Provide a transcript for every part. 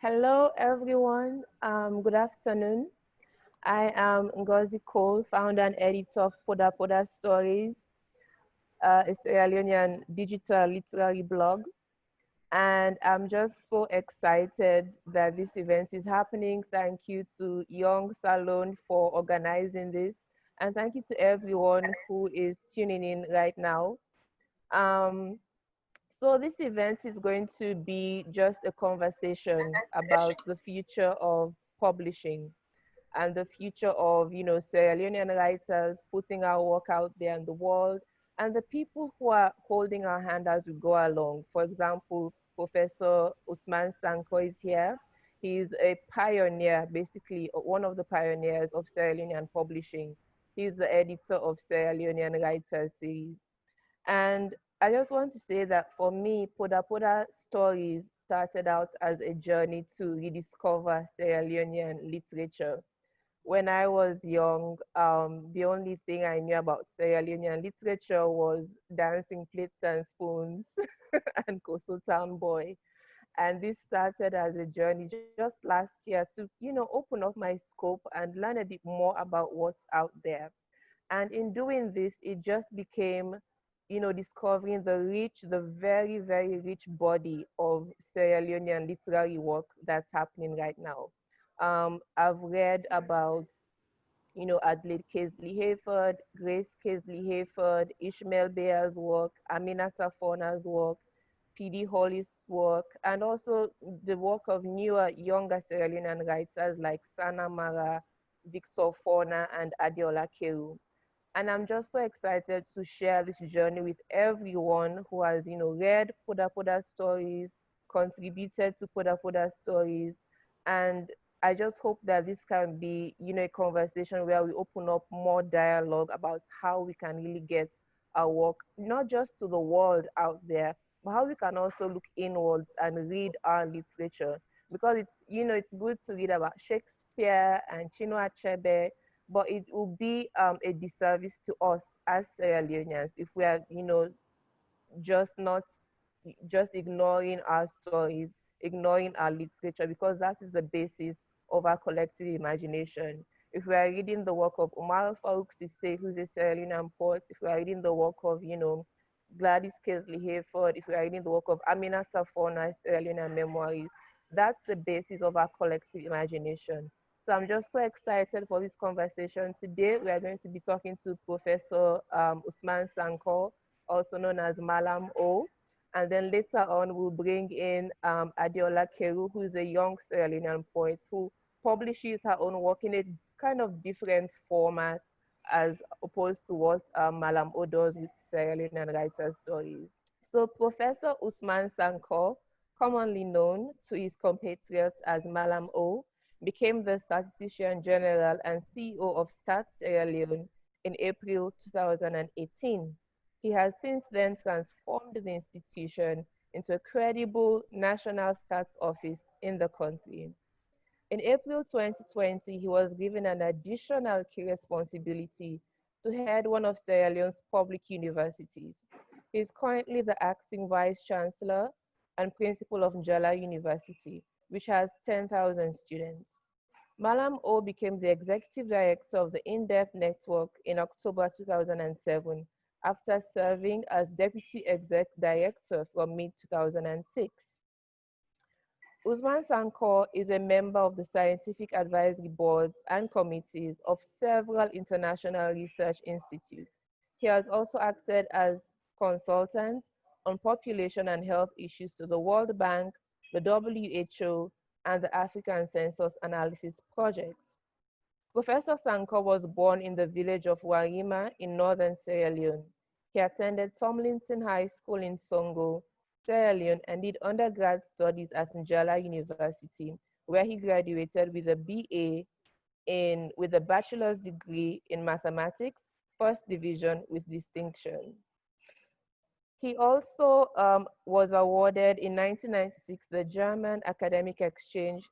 Hello, everyone. Good afternoon. I am Ngozi Cole, founder and editor of Poda-Poda Stories, a Sierra Leonean digital literary blog. And I'm just so excited that this event is happening. Thank you to Young Salon for organizing this. And thank you to everyone who is tuning in right now. Um, so this event is going to be just a conversation about the future of publishing and the future of, Sierra Leonean writers putting our work out there in the world and the people who are holding our hand as we go along. For example, Professor Usman Sanko is here. He's a pioneer, basically one of the pioneers of Sierra Leonean publishing. He's the editor of Sierra Leonean Writers Series. And I just want to say that for me, Poda-Poda Stories started out as a journey to rediscover Sierra Leonean literature. When I was young, the only thing I knew about Sierra Leonean literature was Dancing Plates and Spoons and Coastal Town Boy. And this started as a journey just last year to, open up my scope and learn a bit more about what's out there. And in doing this, it just became, discovering the very, very rich body of Sierra Leonean literary work that's happening right now. I've read about, Adelaide Casely Hayford, Grace Casely Hayford, Ishmael Bayer's work, Aminata Fauna's work, P.D. Hollis' work, and also the work of newer, younger Sierra Leonean writers like Sana Mara, Victor Fauna, and Adeola Keru. And I'm just so excited to share this journey with everyone who has, read Poda-Poda Stories, contributed to Poda-Poda Stories. And I just hope that this can be, a conversation where we open up more dialogue about how we can really get our work, not just to the world out there, but how we can also look inwards and read our literature. Because it's good to read about Shakespeare and Chinua Achebe, but it will be a disservice to us as Sierra Leoneans if we are, just not just ignoring our stories, ignoring our literature, because that is the basis of our collective imagination. If we are reading the work of Umar Farouk Sisse, who's a Sierra Leonean poet, if we are reading the work of, Gladys Casely Hayford, if we are reading the work of Aminata Fauna, Sierra Leonean memoirs, that's the basis of our collective imagination. So I'm just so excited for this conversation. Today, we are going to be talking to Professor Usman Sanko, also known as Mallam O. And then later on, we'll bring in Adeola Keru, who is a young Sierra Leonean poet who publishes her own work in a kind of different format as opposed to what Mallam O does with Sierra Leonean Writers Stories. So Professor Usman Sanko, commonly known to his compatriots as Mallam O, became the Statistician General and CEO of Stats Sierra Leone in April 2018. He has since then transformed the institution into a credible national stats office in the country. In April 2020, he was given an additional key responsibility to head one of Sierra Leone's public universities. He is currently the acting vice chancellor and principal of Njala University, which has 10,000 students. Mallam O became the executive director of the In-Depth Network in October 2007 after serving as deputy exec director from mid-2006. Usman Sankor is a member of the scientific advisory boards and committees of several international research institutes. He has also acted as consultant on population and health issues to the World Bank, the WHO, and the African Census Analysis Project. Professor Sankor was born in the village of Warima in northern Sierra Leone. He attended Tomlinson High School in Songo, Sierra Leone, and did undergrad studies at Njala University, where he graduated with a BA with a bachelor's degree in mathematics, first division with distinction. He also was awarded in 1996 the German Academic Exchange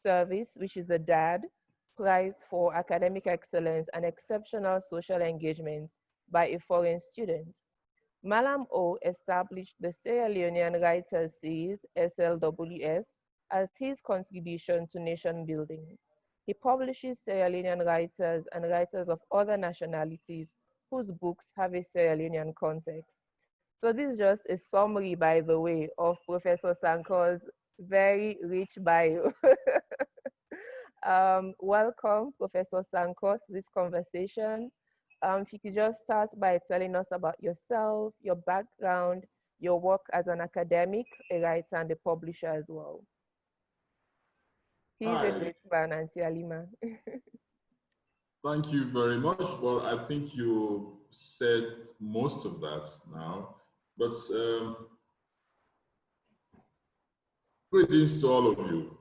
Service, which is the DAD, Prize for Academic Excellence and Exceptional Social Engagement by a foreign student. Mallam O established the Sierra Leonean Writers Series, SLWS, as his contribution to nation building. He publishes Sierra Leonean writers and writers of other nationalities whose books have a Sierra Leonean context. So this is just a summary, by the way, of Professor Sankor's very rich bio. Welcome, Professor Sankor, to this conversation. If you could just start by telling us about yourself, your background, your work as an academic, a writer, and a publisher as well. He's a Hi. great man, Auntie Alima. Thank you very much. Well, I think you said most of that now, but greetings to all of you.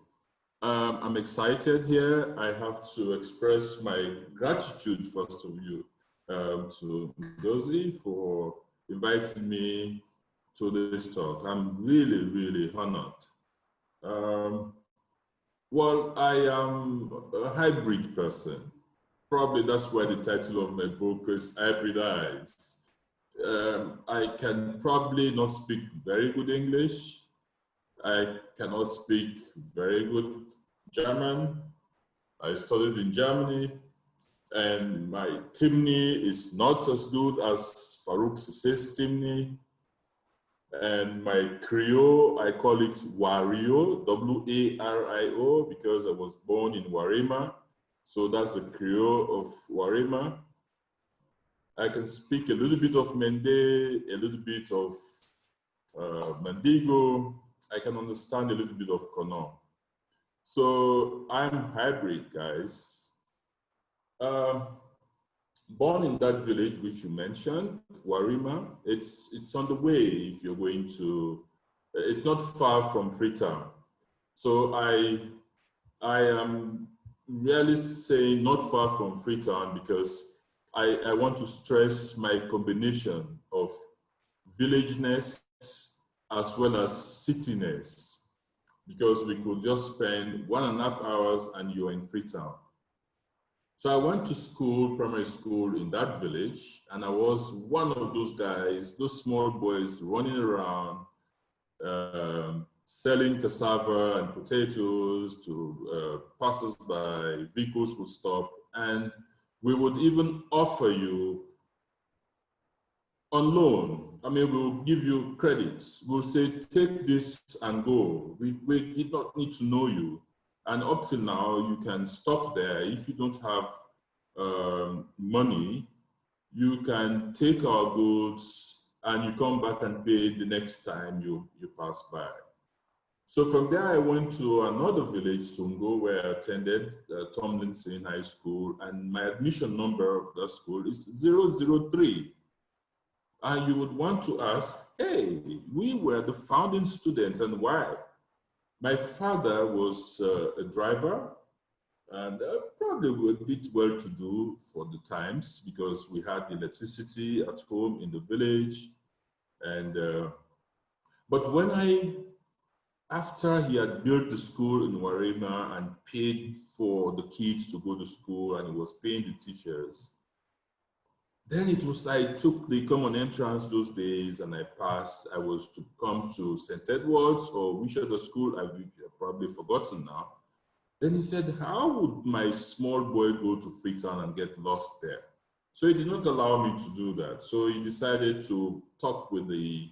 I'm excited here. I have to express my gratitude, first of you, to Ngozi for inviting me to this talk. I'm really, really honored. Well, I am a hybrid person. Probably that's why the title of my book is Hybridized. I can probably not speak very good English. I cannot speak very good German. I studied in Germany, and my Timni is not as good as Farouk Sisse's Timni. And my Creole, I call it Wario, W-A-R-I-O, because I was born in Warima. So that's the Creole of Warima. I can speak a little bit of Mende, a little bit of Mandigo. I can understand a little bit of Kono. So I'm hybrid, guys. Born in that village which you mentioned, Warima, it's on the way if you're going to, it's not far from Freetown. So I am really saying not far from Freetown because I want to stress my combination of villageness as well as cityness, because we could just spend 1.5 hours and you're in Freetown. So I went to school, primary school in that village, and I was one of those guys, those small boys running around, selling cassava and potatoes to passers-by. Vehicles would stop, and we would even offer you on loan. I mean, we'll give you credits. We'll say, take this and go. We did not need to know you. And up till now, you can stop there. If you don't have money, you can take our goods and you come back and pay the next time you pass by. So from there, I went to another village, Sungo, where I attended Tomlinson High School, and my admission number of that school is 003. And you would want to ask, hey, we were the founding students, and why? My father was a driver, and probably a bit well-to-do for the times because we had electricity at home in the village. And but after he had built the school in Warima and paid for the kids to go to school, and he was paying the teachers, then it was, I took the common entrance those days and I passed. I was to come to St. Edward's or which other school, I've probably forgotten now. Then he said, how would my small boy go to Freetown and get lost there? So he did not allow me to do that. So he decided to talk with the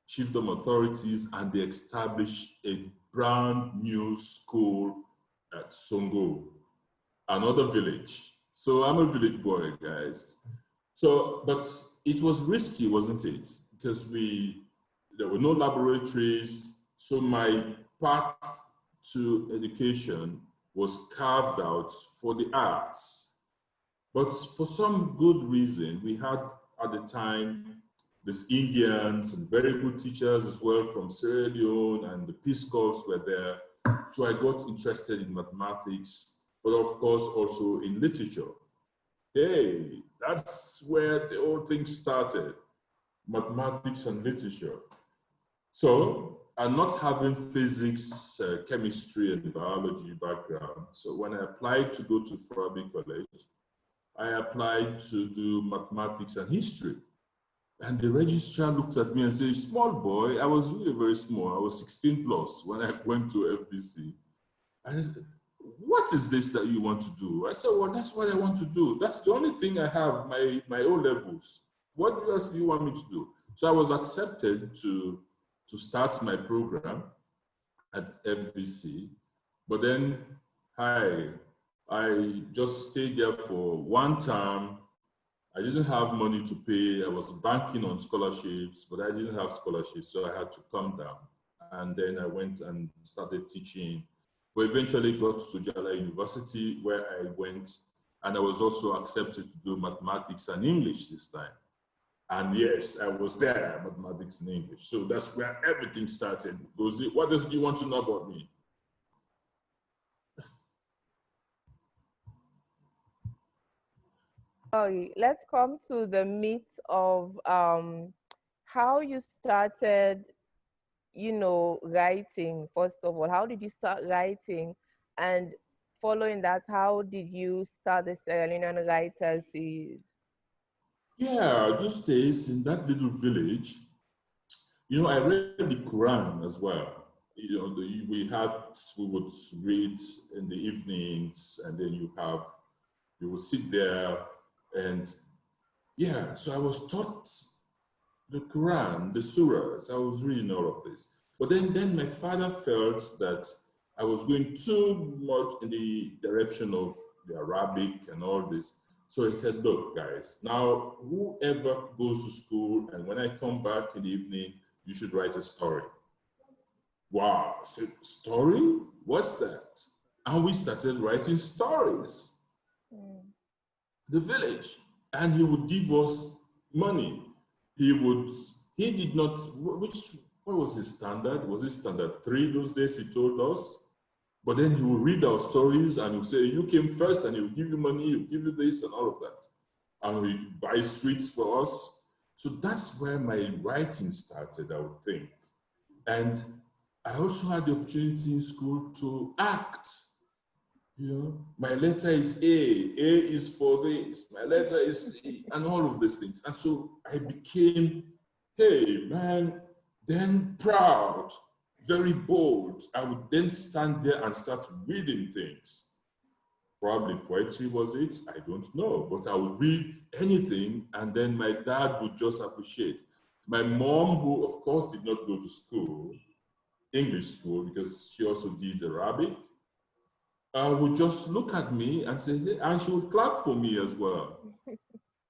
chiefdom authorities, and they established a brand new school at Songo, another village. So I'm a village boy, guys. So, but it was risky, wasn't it? Because there were no laboratories. So my path to education was carved out for the arts. But for some good reason, we had at the time these Indians and very good teachers as well from Sierra Leone, and the Peace Corps were there. So I got interested in mathematics, but of course also in literature. Hey, that's where the whole thing started, mathematics and literature. So I'm not having physics, chemistry, and biology background. So when I applied to go to Furabi College, I applied to do mathematics and history. And the registrar looked at me and said, small boy, I was really very small. I was 16 plus when I went to FBC. And I said, what is this that you want to do? I said, well, that's what I want to do. That's the only thing I have, my O levels. What else do you want me to do? So I was accepted to start my program at FBC. But then I just stayed there for one term. I didn't have money to pay. I was banking on scholarships, but I didn't have scholarships, so I had to come down. And then I went and started teaching. We eventually got to Jala University, where I went, and I was also accepted to do mathematics and English this time. And yes, I was there, mathematics and English. So that's where everything started. Ngozi, what else do you want to know about me? Sorry, let's come to the meat of how you started, writing. First of all, how did you start writing? And following that, how did you start the Sierra Leonean Writers Series? Yeah, those days in that little village, I read the Quran as well. We would read in the evenings, and then you would sit there, and yeah, so I was taught the Quran, the surahs. I was reading all of this. But then my father felt that I was going too much in the direction of the Arabic and all this. So he said, look, guys, now whoever goes to school and when I come back in the evening, you should write a story. Wow, I said, story? What's that? And we started writing stories. The village. And he would give us money. He did not, what was his standard? Was it standard 3 those days, he told us? But then he would read our stories and he would say, you came first, and he would give you money, he would give you this and all of that. And he would buy sweets for us. So that's where my writing started, I would think. And I also had the opportunity in school to act. My letter is A is for this, my letter is C, and all of these things. And so I became, hey, man, then proud, very bold. I would then stand there and start reading things. Probably poetry was it, I don't know, but I would read anything, and then my dad would just appreciate. My mom, who of course did not go to school, English school, because she also did Arabic, would just look at me and say, hey, and she would clap for me as well.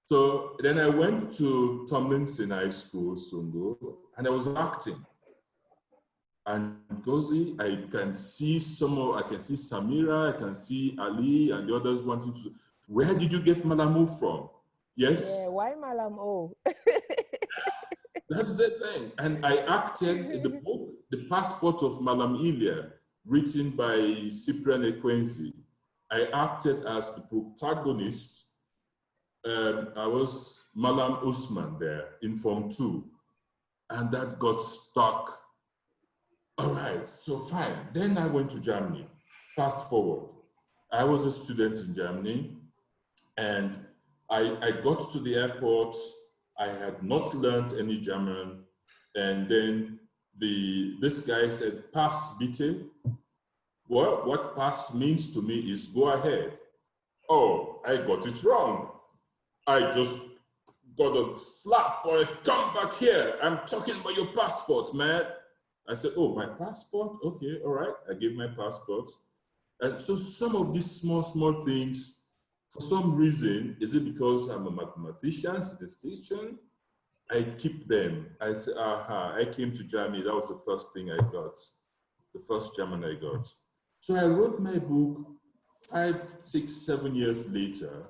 So then I went to Tomlinson High School, Songo, and I was acting. And Ngozi, I can see Samira, I can see Ali and the others wanting to, where did you get Mallam O from? Yes? Yeah, why Mallam O? That's the thing. And I acted in the book, The Passport of Mallam Ilia, written by Cyprian Ekwenzi. I acted as the protagonist. I was Mallam Usman there in Form 2, and that got stuck. All right, so fine. Then I went to Germany. Fast forward. I was a student in Germany, and I got to the airport. I had not learned any German, and then this guy said, "Pass, bitte." Well, what pass means to me is go ahead. Oh, I got it wrong. I just got a slap or a come back here. I'm talking about your passport, man. I said, oh, my passport? Okay, all right. I gave my passport. And so some of these small things, for some reason, is it because I'm a mathematician, statistician? I keep them. I say, I came to Germany. That was the first thing I got, the first German I got. So I wrote my book 5, 6, 7 years later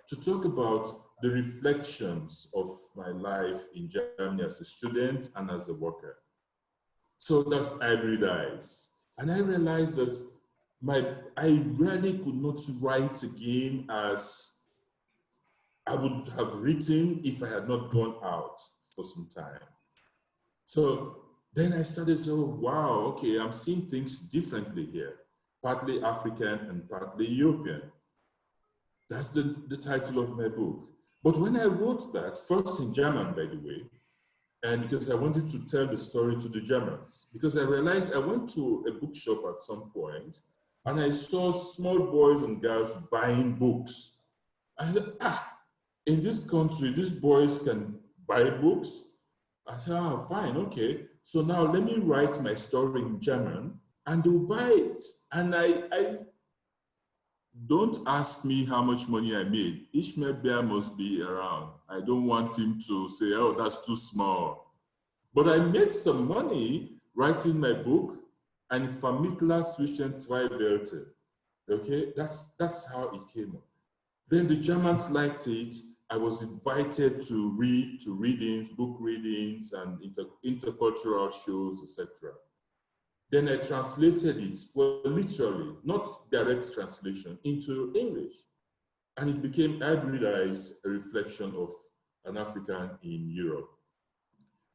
to talk about the reflections of my life in Germany as a student and as a worker. So that's Hybrid Eyes. And I realized that I really could not write again as I would have written if I had not gone out for some time. So then I started to say, oh, wow, okay, I'm seeing things differently here, partly African and partly European. That's the title of my book. But when I wrote that, first in German, by the way, and because I wanted to tell the story to the Germans, because I realized I went to a bookshop at some point and I saw small boys and girls buying books. I said, in this country, these boys can buy books? I said, fine, okay. So now let me write my story in German and they'll buy it. And I don't ask me how much money I made. Ishmael Bear must be around. I don't want him to say, oh, that's too small. But I made some money writing my book and Vermittler zwischen zwei Welten. Okay, that's how it came up. Then the Germans liked it. I was invited to read, to readings, book readings, and intercultural shows, etc. Then I translated it, well, literally, not direct translation, into English. And it became hybridized, a reflection of an African in Europe.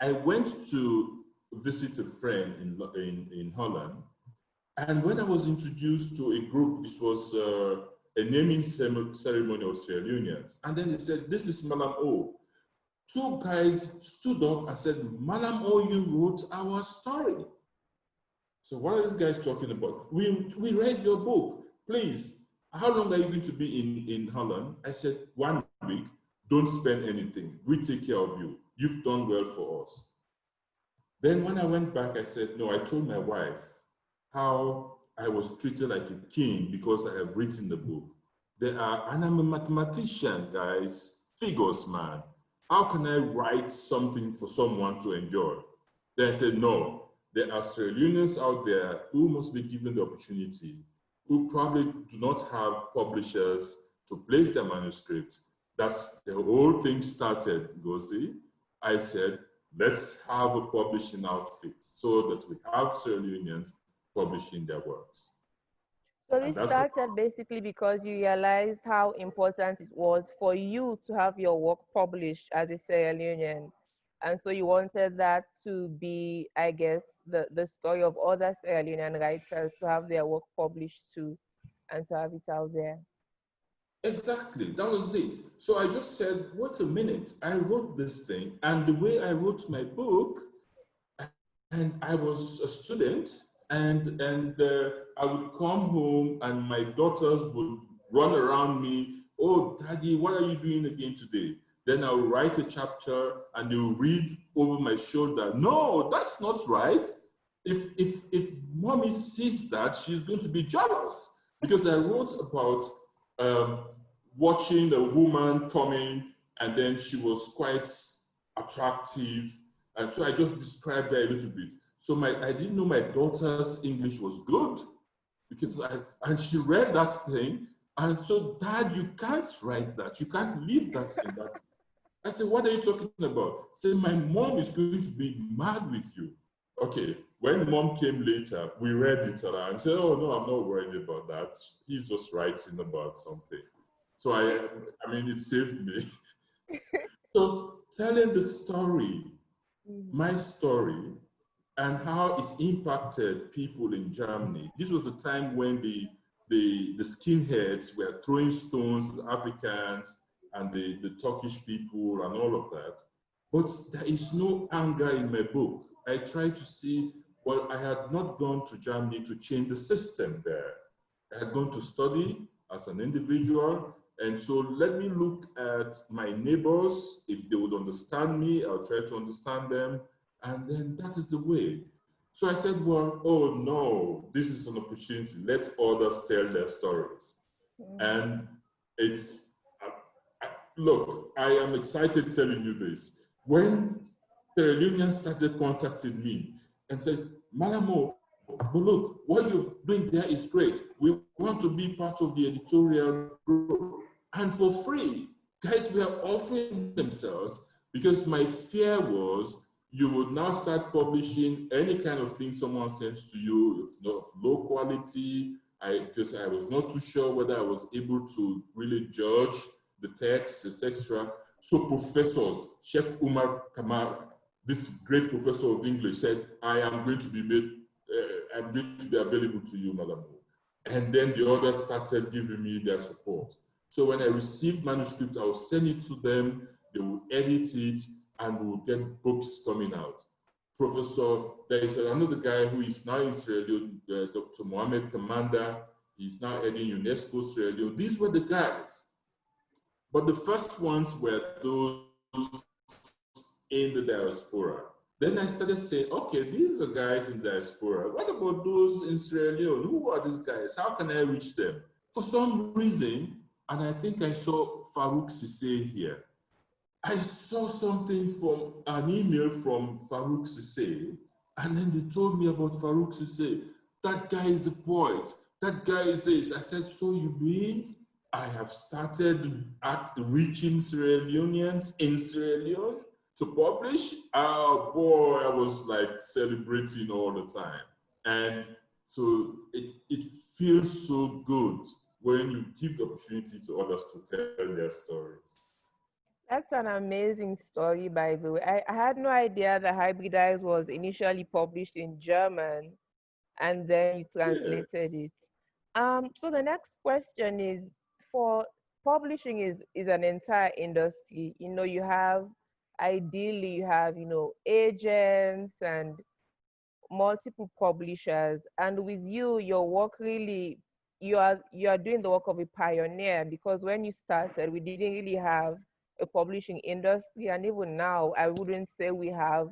I went to visit a friend in Holland. And when I was introduced to a group, this was a naming ceremony of Sierra Leoneans. And then they said, this is Mallam O. Two guys stood up and said, Mallam O, you wrote our story. So what are these guys talking about? We read your book. Please, how long are you going to be in Holland? I said, 1 week. Don't spend anything. We take care of you. You've done well for us. Then when I went back, I said, no, I told my wife how I was treated like a king because I have written the book. And I'm a mathematician, guys, figures, man. How can I write something for someone to enjoy? Then I said, no, there are Sierra Leoneans out there who must be given the opportunity, who probably do not have publishers to place their manuscript. That's the whole thing started, Ngozi. I said, let's have a publishing outfit so that we have Sierra Leoneans publishing their works. So this started basically because you realized how important it was for you to have your work published as a Sierra Leonean. And so you wanted that to be, I guess, the story of other Sierra Leonean writers to have their work published too and to have it out there. Exactly, that was it. So I just said, wait a minute, I wrote this thing, and the way I wrote my book, and I was a student, and I would come home and my daughters would run around me, oh, Daddy, what are you doing again today? Then I'll write a chapter and they'll read over my shoulder. No, that's not right. If mommy sees that, she's going to be jealous. Because I wrote about watching a woman coming and then she was quite attractive. And so I just described her a little bit. So I didn't know my daughter's English was good because and she read that thing. And so, Dad, you can't write that. You can't leave that in that. I said, what are you talking about? Say, my mom is going to be mad with you. Okay, when mom came later, we read it and said, oh, no, I'm not worried about that. He's just writing about something. So I mean, it saved me. So telling the story, my story, and how it impacted people in Germany. This was the time when the skinheads were throwing stones at the Africans and the Turkish people and all of that. But there is no anger in my book. I try to see, well, I had not gone to Germany to change the system there. I had gone to study as an individual. And so let me look at my neighbors. If they would understand me, I'll try to understand them. And then that is the way. So I said, well, oh no, this is an opportunity. Let others tell their stories. And it's, look, I am excited telling you this. When Sierra Leoneans started contacting me and said, Mallam O, but look, what you're doing there is great. We want to be part of the editorial group. And for free, guys were offering themselves because my fear was you would now start publishing any kind of thing someone sends to you, if not of low quality, because I was not too sure whether I was able to really judge the text, etc. So professors, Sheikh Umar Kamar, this great professor of English, said, I am going to be available to you, Mallam O. And then the others started giving me their support. So when I receive manuscripts, I will send it to them, they will edit it, and we will get books coming out. There is another guy who is now in Sierra Leone, Dr. Mohamed Kamanda. He's now heading UNESCO Sierra Leone. These were the guys. But the first ones were those in the diaspora. Then I started saying, okay, these are guys in diaspora. What about those in Sierra Leone? Who are these guys? How can I reach them? For some reason, and I think I saw Farouk Sise here. I saw something from an email from Farouk Sise, and then they told me about Farouk Sise. That guy is a poet. That guy is this. I said, so you mean I have started reaching Sierra Leoneans in Sierra Leone to publish? Oh boy, I was like celebrating all the time. And so it feels so good when you give the opportunity to others to tell their stories. That's an amazing story, by the way. I had no idea that Hybridized was initially published in German and then you Yeah. translated it. So the next question is, for publishing is an entire industry. You know, ideally you have, agents and multiple publishers, and with you, your work really, you are doing the work of a pioneer, because when you started we didn't really have a publishing industry, and even now I wouldn't say we have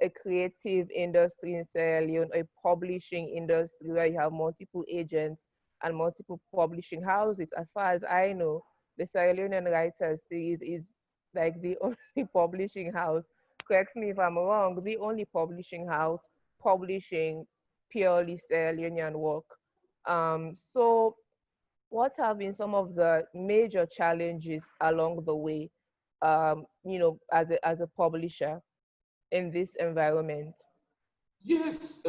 a creative industry in Sierra Leone, a publishing industry where you have multiple agents and multiple publishing houses. As far as I know, the Sierra Leonean Writers Series is like the only publishing house, correct me if I'm wrong, the only publishing house publishing purely Sierra Leonean work. So what have been some of the major challenges along the way, as a publisher in this environment? Yes.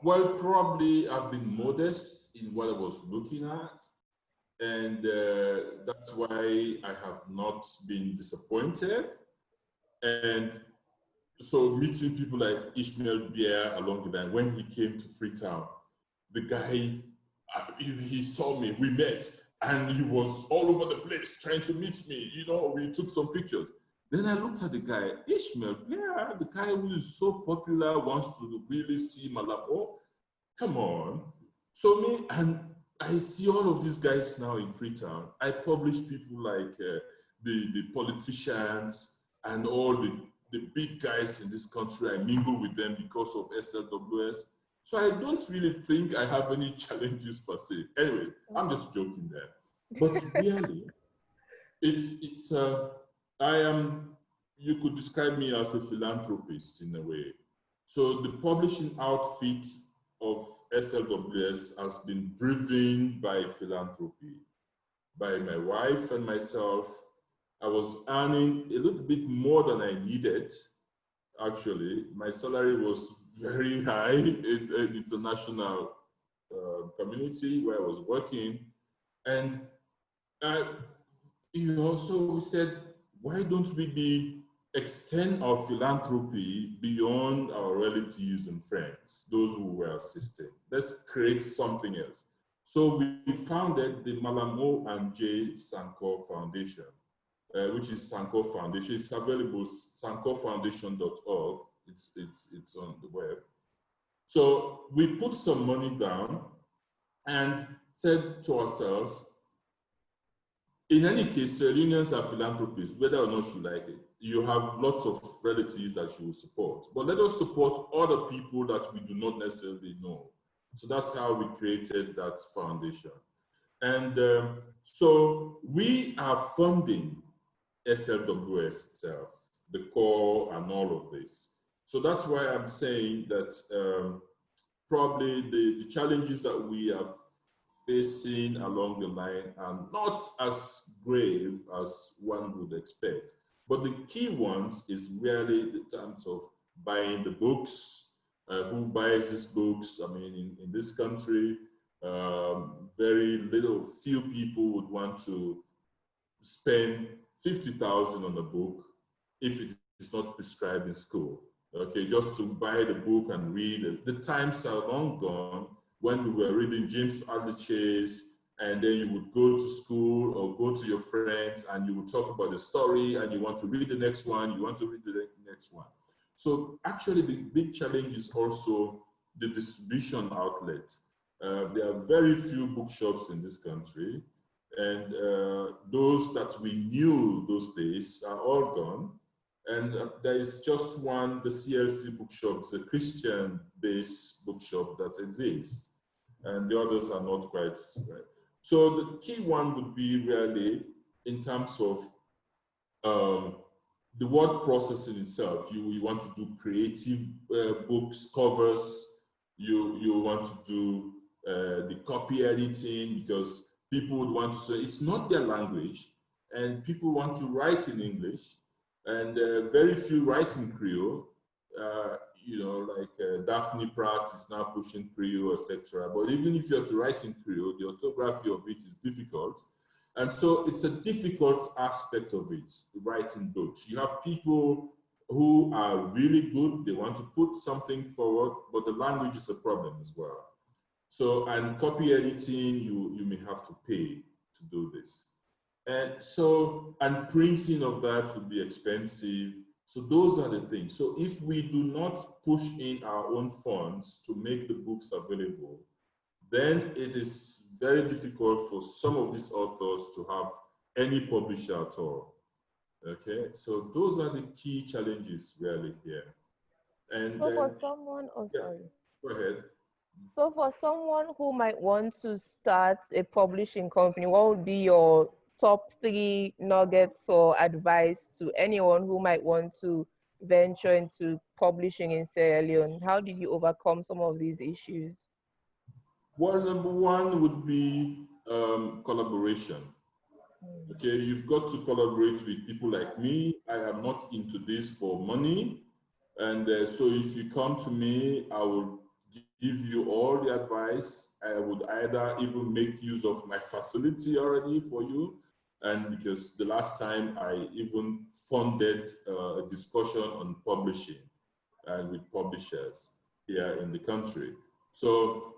Well, probably I've been modest in what I was looking at, and that's why I have not been disappointed. And so meeting people like Ishmael Bier along the line, when he came to Freetown, the guy, he saw me, we met, and he was all over the place trying to meet me. You know, we took some pictures. Then I looked at the guy, Ishmael Bier, the guy who is so popular, wants to really see Mallam O. Come on. So me, and I see all of these guys now in Freetown. I publish people like the politicians and all the big guys in this country. I mingle with them because of SLWS. So I don't really think I have any challenges per se. Anyway, I'm just joking there. But really, I am, you could describe me as a philanthropist in a way. So the publishing outfit of SLWS has been driven by philanthropy, by my wife and myself. I was earning a little bit more than I needed, actually. My salary was very high in an international community where I was working. And so we said, why don't we extend our philanthropy beyond our relatives and friends, those who were assisting? Let's create something else. So we founded the Mallam O and J. Sankor Foundation, which is Sankor Foundation. It's available, sankorfoundation.org. It's on the web. So we put some money down and said to ourselves, in any case, Sierra Leoneans are philanthropists, whether or not you like it. You have lots of relatives that you will support, but let us support other people that we do not necessarily know. So that's how we created that foundation. And so we are funding SLWS itself, the core and all of this. So that's why I'm saying that probably the challenges that we are facing along the line are not as grave as one would expect. But the key ones is really the terms of buying the books, who buys these books. I mean, in this country, very little, few people would want to spend 50,000 on a book if it is not prescribed in school. Okay, just to buy the book and read it. The times are long gone when we were reading James Altucher's and then you would go to school or go to your friends and you would talk about the story and you want to read the next one, you want to read the next one. So actually the big challenge is also the distribution outlet. There are very few bookshops in this country, and those that we knew those days are all gone. And there is just one, the CLC bookshop. It's a Christian-based bookshop that exists, and the others are not quite right. So the key one would be really in terms of the word processing itself. You want to do creative books, covers. You want to do the copy editing, because people would want to say it's not their language, and people want to write in English, and very few write in Creole. You know, like Daphne Pratt is now pushing Creole, etc. But even if you have to write in Creole, the orthography of it is difficult. And so it's a difficult aspect of it, writing books. You have people who are really good, they want to put something forward, but the language is a problem as well. So, and copy editing, you may have to pay to do this. And so, and printing of that would be expensive. So those are the things. So if we do not push in our own funds to make the books available, then it is very difficult for some of these authors to have any publisher at all. Okay, so those are the key challenges really here. And So for then, someone, oh yeah, sorry. go ahead. So for someone who might want to start a publishing company, what would be your top 3 nuggets or advice to anyone who might want to venture into publishing in Sierra Leone? How did you overcome some of these issues? Well, number one would be collaboration. Okay, you've got to collaborate with people like me. I am not into this for money. And so if you come to me, I will give you all the advice. I would either even make use of my facility already for you. And because the last time I even funded a discussion on publishing and with publishers here in the country. So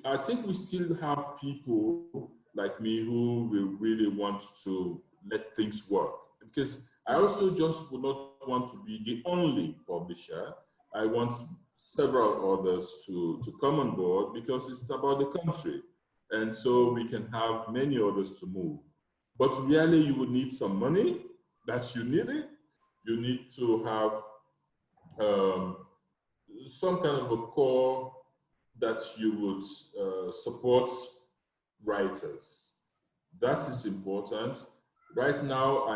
I think we still have people like me who will really want to let things work, because I also just would not want to be the only publisher. I want several others to come on board, because it's about the country. And so we can have many others to move. But really, you would need some money. That's you need it. You need to have um, some kind of a core that you would support writers. That is important. Right now,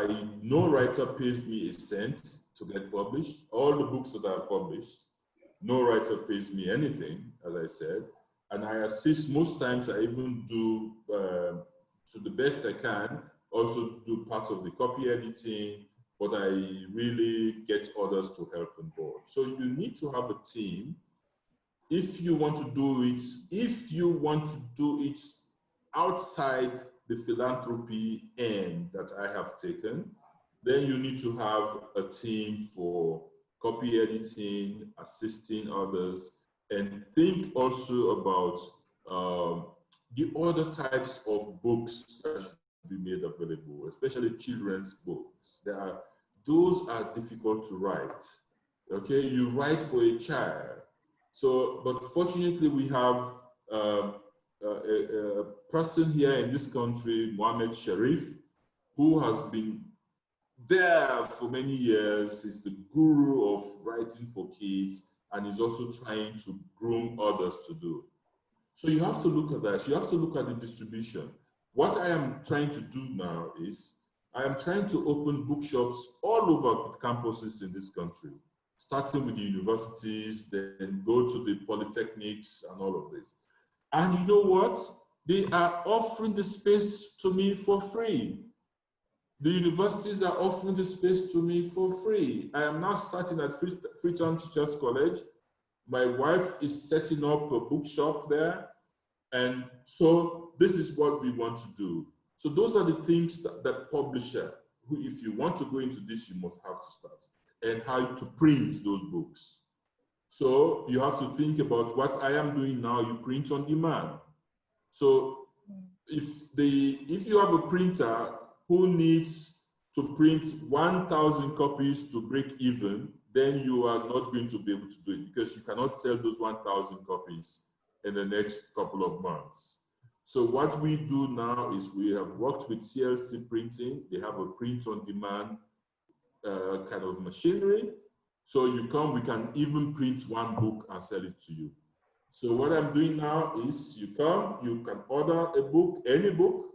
no writer pays me a cent to get published. All the books that I've published, no writer pays me anything, as I said. And I assist most times. I even do, to the best I can, also do part of the copy editing, but I really get others to help on board. So you need to have a team. If you want to do it outside the philanthropy end that I have taken, then you need to have a team for copy editing, assisting others, and think also about the other types of books that should be made available, especially children's books. Those are difficult to write. Okay, you write for a child. So, but fortunately, we have a person here in this country, Mohammed Sharif, who has been there for many years. He's the guru of writing for kids, and he's also trying to groom others to do. So you have to look at that. You have to look at the distribution. What I am trying to do now is I am trying to open bookshops all over campuses in this country, starting with the universities, then go to the polytechnics and all of this. And you know what? They are offering the space to me for free. The universities are offering the space to me for free. I am now starting at Freetown Teachers College. My wife is setting up a bookshop there. And so this is what we want to do. So those are the things that publisher, who, if you want to go into this, you must have to start. And how to print those books. So you have to think about what I am doing now, you print on demand. So if you have a printer who needs to print 1,000 copies to break even, then you are not going to be able to do it because you cannot sell those 1,000 copies in the next couple of months. So what we do now is we have worked with CLC Printing. They have a print on demand kind of machinery. So you come, we can even print one book and sell it to you. So what I'm doing now is you come, you can order a book, any book,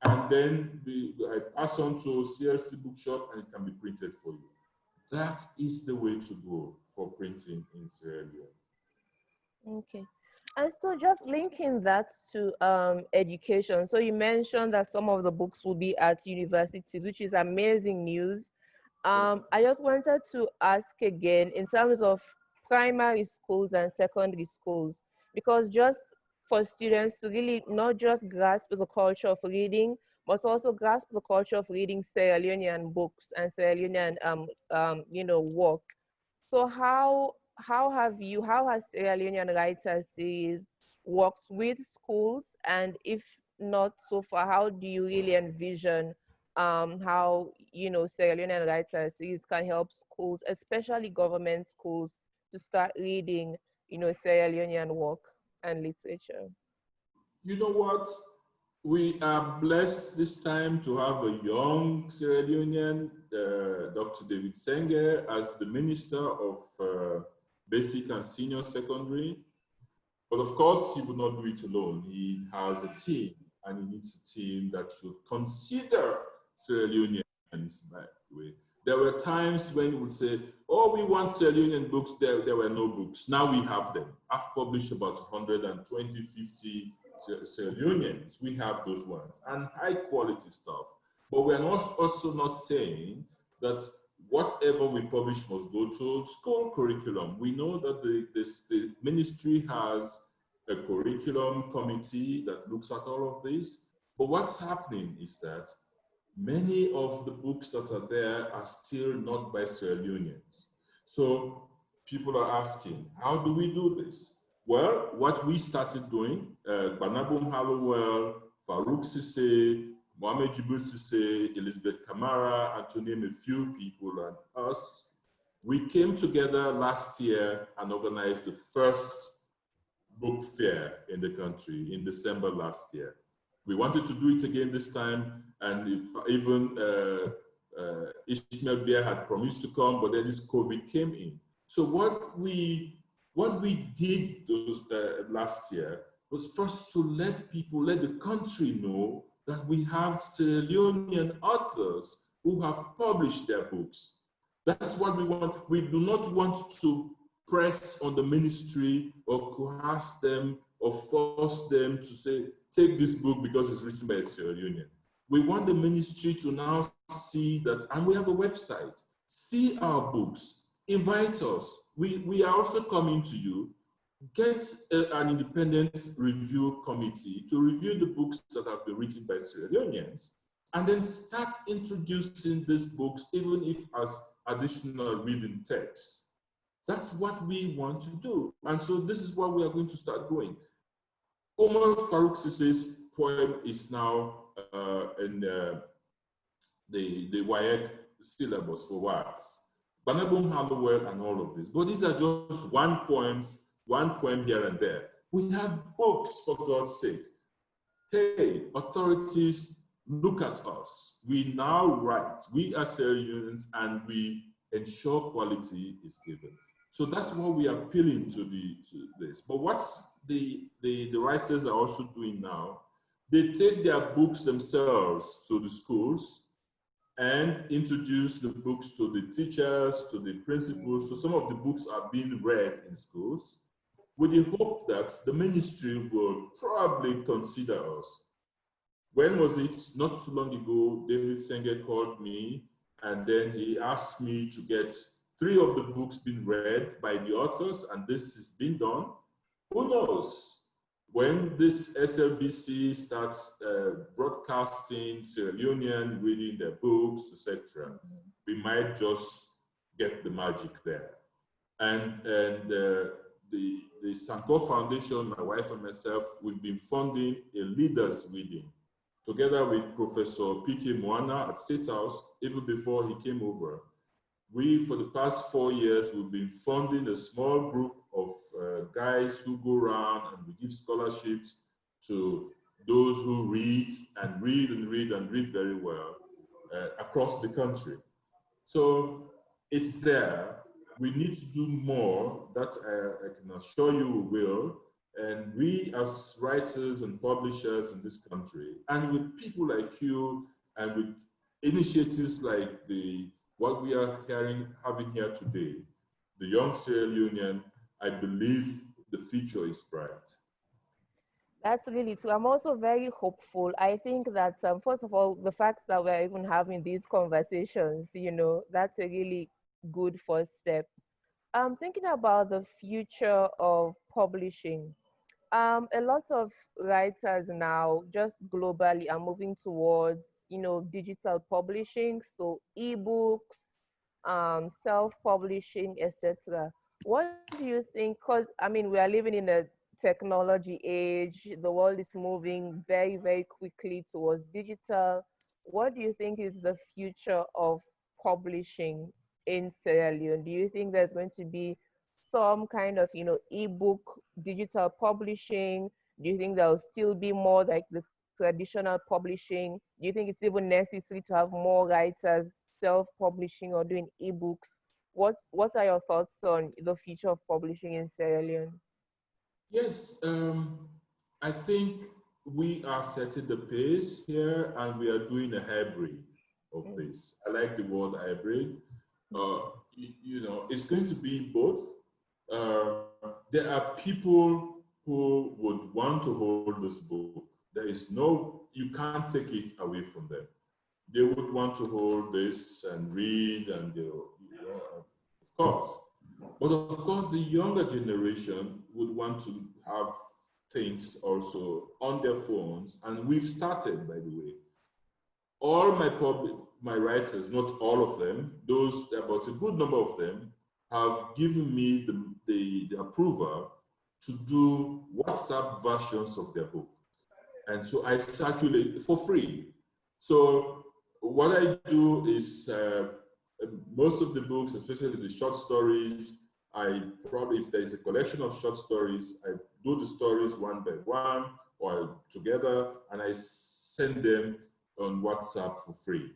and then I pass on to CLC Bookshop and it can be printed for you. That is the way to go for printing in Sierra Leone. Okay. And so just linking that to education. So you mentioned that some of the books will be at university, which is amazing news. I just wanted to ask again in terms of primary schools and secondary schools, because just for students to really not just grasp the culture of reading, but also grasp the culture of reading Sierra Leonean books and Sierra Leonean, work. So how has Sierra Leonean Writers Series worked with schools, and if not so far, how do you really envision how Sierra Leonean Writers Series can help schools, especially government schools, to start reading Sierra Leonean work and literature? You know what? We are blessed this time to have a young Sierra Leonean, Dr. David Senge, as the Minister of Basic and Senior Secondary. But of course, he would not do it alone. He has a team, and he needs a team that should consider Sierra Leoneans, by the way. There were times when we would say, oh, we want Sierra Leonean books. There were no books. Now we have them. I've published about 120, 50 Sierra Leoneans. We have those ones, and high quality stuff. But we're also not saying that whatever we publish must go to school curriculum. We know that the ministry has a curriculum committee that looks at all of this. But what's happening is that many of the books that are there are still not by Sierra Leoneans. So people are asking, how do we do this? Well, what we started doing, Banabum Hallowell, Farouk Sisse, Mohamed Jibril Sisse, Elizabeth Kamara, and to name a few people and us, we came together last year and organized the first book fair in the country in December last year. We wanted to do it again this time, and if even Ishmael Bear had promised to come, but then this COVID came in. So what we did last year was first to let the country know that we have Sierra Leonean authors who have published their books. That's what we want. We do not want to press on the ministry or coerce them or force them to say, take this book because it's written by a Sierra Leonean. We want the ministry to now see that, and we have a website, see our books, invite us. We are also coming to you. Get an independent review committee to review the books that have been written by Sierra Leoneans, and then start introducing these books, even if as additional reading texts. That's what we want to do. And so this is what we are going to start doing. Omar Farouk Sisse's poem is now in the WAEC syllabus for WAS. Banabum Hallowell and all of this. But these are just one poem here and there. We have books, for God's sake. Hey, authorities, look at us. We now write. We are Sierra Leoneans, and we ensure quality is given. So that's what we are appealing to this. But what the writers are also doing now, they take their books themselves to the schools and introduce the books to the teachers, to the principals. So some of the books are being read in schools with the hope that the ministry will probably consider us. When was it? Not too long ago, David Senge called me, and then he asked me to get 3 of the books being read by the authors, and this has been done. Who knows? When this SLBC starts broadcasting Sierra Leonean reading their books, etc., we might just get the magic there. And the Sanko Foundation, my wife and myself, we've been funding a leaders reading together with Professor P.K. Moana at State House, even before he came over. We, for the past 4 years, we've been funding a small group of guys who go around and we give scholarships to those who read and read and read and read very well across the country. So it's there. We need to do more. That I can assure you we will. And we as writers and publishers in this country, and with people like you, and with initiatives like what we are having here today, the Young Sierra Leonean, I believe the future is bright. That's really true. I'm also very hopeful. I think that, first of all, the fact that we're even having these conversations, that's a really good first step. I'm thinking about the future of publishing. A lot of writers now, just globally, are moving towards, digital publishing, so ebooks, self-publishing, etc. What do you think? Because we are living in a technology age. The world is moving very, very quickly towards digital. What do you think is the future of publishing in Sierra Leone? Do you think there's going to be some kind of, ebook digital publishing? Do you think there'll still be more like the traditional publishing? Do you think it's even necessary to have more writers self-publishing or doing ebooks? What are your thoughts on the future of publishing in Sierra Leone? Yes, I think we are setting the pace here and we are doing a hybrid of this. I like the word hybrid. It's going to be both. There are people who would want to hold this book. You can't take it away from them. They would want to hold this and read, and of course. But of course, the younger generation would want to have things also on their phones, and we've started, by the way. All my writers, not all of them, about a good number of them, have given me the approval to do WhatsApp versions of their book. And so I circulate for free. So what I do is most of the books, especially the short stories, if there's a collection of short stories, I do the stories one by one or together, and I send them on WhatsApp for free.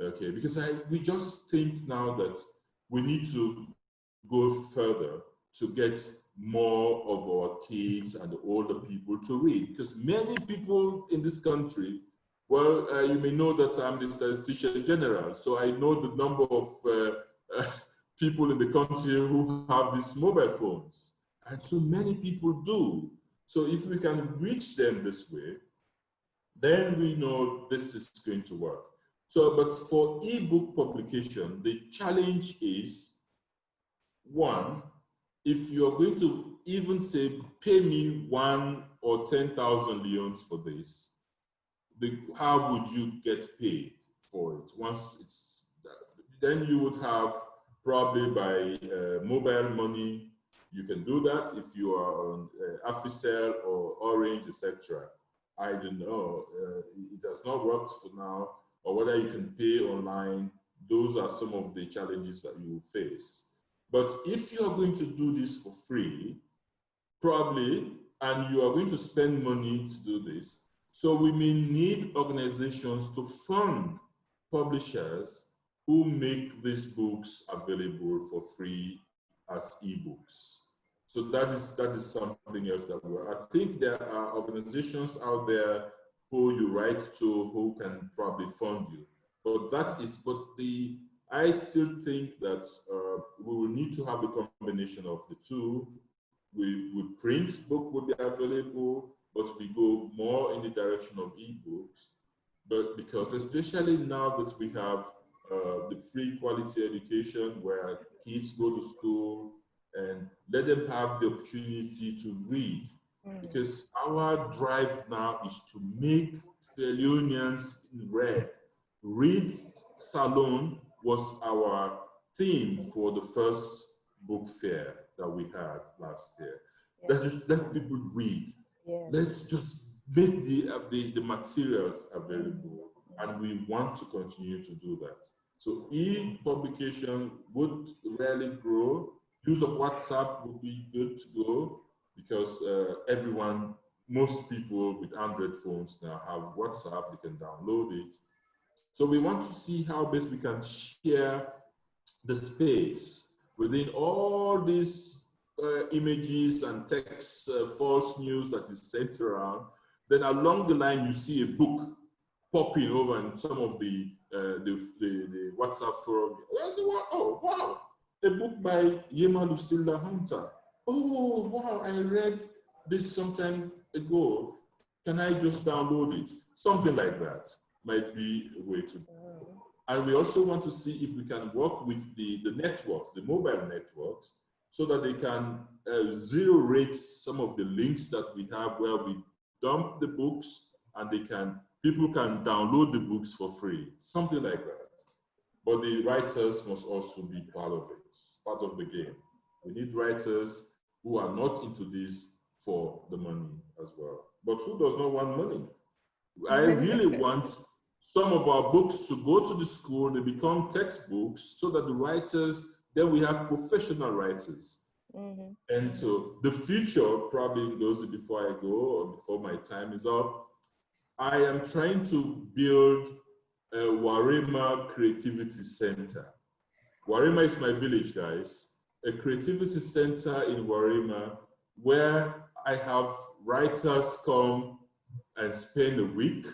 Okay, because we just think now that we need to go further to get more of our kids and the older people to read, because many people in this country, well, you may know that I'm the statistician general, so I know the number of people in the country who have these mobile phones, and so many people do. So if we can reach them this way, then we know this is going to work. So, but for ebook publication, the challenge is, one, if you're going to even say, pay me 1 or 10,000 leones for this, how would you get paid for it? Once it's, then you would have probably by mobile money, you can do that if you are on Africell or Orange, etc. I don't know, it has not worked for now, or whether you can pay online. Those are some of the challenges that you will face. But if you are going to do this for free, probably, and you are going to spend money to do this, so we may need organizations to fund publishers who make these books available for free as ebooks. So that is something else that I think there are organizations out there who you write to who can probably fund you. I still think that we will need to have a combination of the two. We print book will be available, but we go more in the direction of ebooks. But because especially now that we have the free quality education where kids go to school and let them have the opportunity to read. Because our drive now is to make Sierra Leoneans read. Read Salon was our theme for the first book fair. that we had last year. Yeah. That is, let people read. Yeah. Let's just make the materials available, Mm-hmm. and we want to continue to do that. So e-publication would rarely grow. Use of WhatsApp would be good to go because most people with Android phones now have WhatsApp, they can download it. So we want to see how best we can share the space within all these images and text, false news that is sent around. Then along the line, you see a book popping over in some of the WhatsApp forum. Oh, wow, a book by Yema Lucilla Hunter. Oh, wow, I read this sometime ago. Can I just download it? Something like that might be a way to. And we also want to see if we can work with the network, the mobile networks, so that they can zero rate some of the links that we have where we dump the books and people can download the books for free, something like that. But the writers must also be part of it, part of the game. We need writers who are not into this for the money as well. But who does not want money? I really want some of our books to go to the school, they become textbooks so that the writers, then we have professional writers. Mm-hmm. And so the future, probably goes before I go or before my time is up, I am trying to build a Warema Creativity Center. Warema is my village, guys. A creativity center in Warema where I have writers come and spend a week,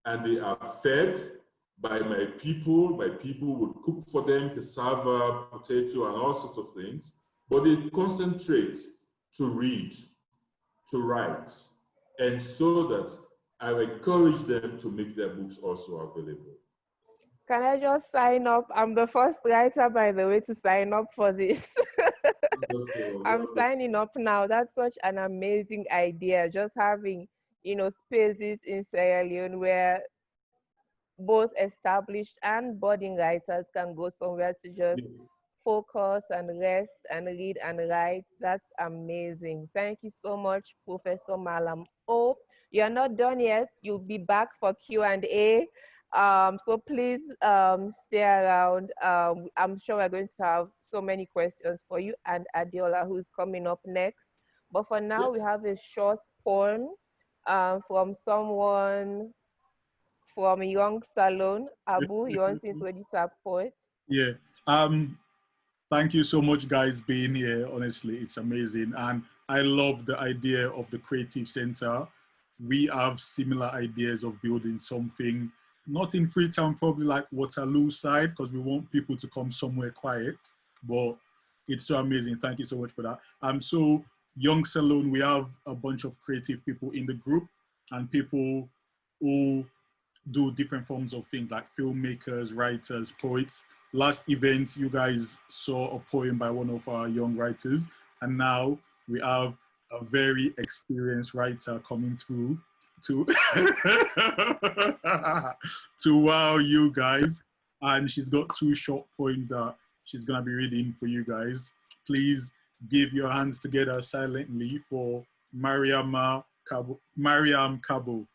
and they are fed by my people. My people would cook for them cassava, potato, and all sorts of things. But they concentrate to read, to write, and so that I encourage them to make their books also available. Can I just sign up? I'm the first writer, by the way, to sign up for this. Wonderful, I'm wonderful. signing up now. That's such an amazing idea. Just having, spaces in Sierra Leone where both established and budding writers can go somewhere to just Yeah. focus and rest and read and write. That's amazing. Thank you so much, Professor Mallam O. You're not done yet. You'll be back for Q&A. So please stay around. I'm sure we're going to have so many questions for you and Adiola, who's coming up next. But for Yeah. now, we have a short poem from someone from Young Salon. Abu, you want to introduce our poet? Yeah. Thank you so much, guys, being here. Honestly, it's amazing. And I love the idea of the Creative Center. We have similar ideas of building something, not in Freetown, probably like Waterloo side, because we want people to come somewhere quiet. But it's so amazing. Thank you so much for that. So Young Salon, we have a bunch of creative people in the group and people who do different forms of things like filmmakers, writers, poets. Last event, you guys saw a poem by one of our young writers, and now we have a very experienced writer coming through to to wow you guys. And she's got two short poems that she's gonna be reading for you guys. Please give your hands together silently for Mariam Cabo.